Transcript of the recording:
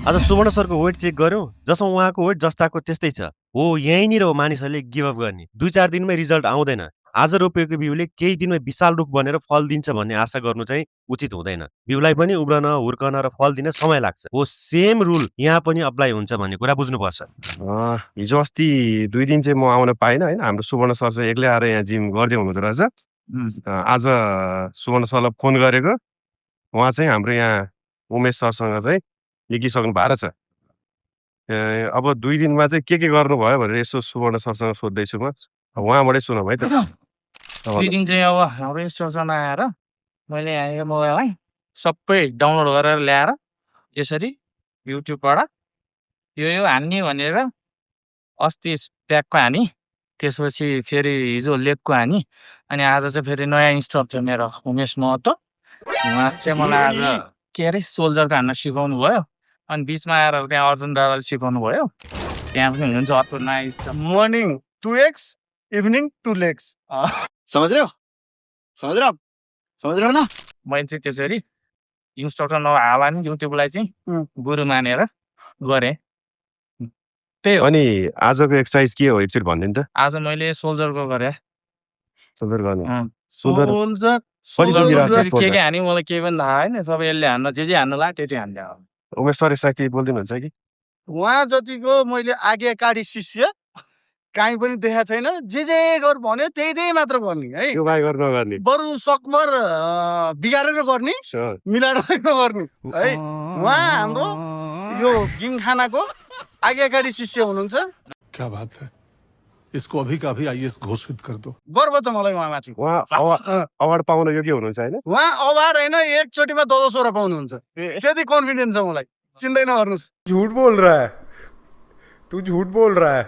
आज सुवर्ण सरको weight check गर्यौं जसमा उहाँको वेट जस्ताको त्यस्तै छ हो यहीँनिर हो मानिसहरूले गिभ अप गर्ने 2-4 दिनमै रिजल्ट आउँदैन आज रोपेको बिउले केही दिनमै विशाल रुख बनेर फल दिन्छ भन्ने आशा गर्नु चाहिँ उचित हुँदैन बिउलाई पनि उब्रन हुर्कन र फल दिन समय लाग्छ हो सेम रुल यहाँ पनि अप्लाई हुन्छ भन्ने कुरा बुझ्नुपर्छ हिजो अस्ति 2 दिन चाहिँ म आउन पाइनँ होइन हाम्रो सुवर्ण सर चाहिँ एक्लै आएर यहाँ जिम गर्दै हुनुहुँदो रहेछ आज सुवर्ण सरलाई फोन गरेको उहाँ चाहिँ हाम्रो यहाँ उमेश सरसँग चाहिँ लेखिसक्नु भएको छ अब 2 दिनमा चाहिँ के गर्नुभयो भनेर यसो सुवर्ण सरसँग सोध्दैछु म उहाँबाटै सुनौँ है त 2 दिन चाहिँ अब हाम्रो इन्स्ट्रक्सन आएर मैले यहाँ मोबाइललाई सबै डाउनलोड गरेर ल्याएर यसरी युट्युबबाट यो हान्ने भनेर अस्ति ब्याकको हानी त्यसपछि फेरि हिजो लेगको हानी अनि आज चाहिँ फेरि नयाँ इन्स्ट्रक्टर मेरो उमेश महतो उहाँ चाहिँ मलाई आज के अरे सोल्जरको हान्न सिकाउनु भयो अनि बिचमा आएर त्यहाँ अर्जुन दादाले सिकाउनु भयो त्यहाँ पनि हुनुहुन्छ अर्को नयाँ मर्निङ 2x इभिनिङ 2 legs समझ रहे हो ना मैले चाहिँ त्यसरी इन्स्ट्रक्टर नभए नि युट्युबलाई चाहिँ गुरु मानेर गरेँ त्यही हो अनि आजको एक्सर्साइज के हो एकचोटि भनिदिनु त आज मैले सोल्जरको गरेँ सुन्दर गर्नु अँ। सुन्दर के हानी मलाई केही पनि थाहा होइन सबै यसले हान्न जे हान्नु लाग्यो त्यति हान्ने हो उमेश सर यसमा केही बोलिदिनुहुन्छ कि उहाँ जतिको मैले आज्ञाकारी शिष्य काहीँ पनि देखाएको छैन जे गर भन्यो त्यही मात्र गर्ने है त्यो बाहेक गर्नु नगर्ने बरु सकभर बिगारेर गर्ने मिलाएर गर्ने है उहाँ हाम्रो यो जिमखानाको आज्ञाकारी शिष्य हुनुहुन्छ क्या बात है इसको अभी का अभी आईएएस घोषित कर दो गर्व छ मलाई उहाँमाथि उहाँ अवार्ड पाउन योग्य हुनुहुन्छ होइन उहाँ अवार्ड होइन एकचोटिमा 10-12 पाउनुहुन्छ त्यति कन्फिडेन्स छ मलाई चिन्दै नगर्नुहोस् झूठ बोल रहा है तू झूठ बोल रहा है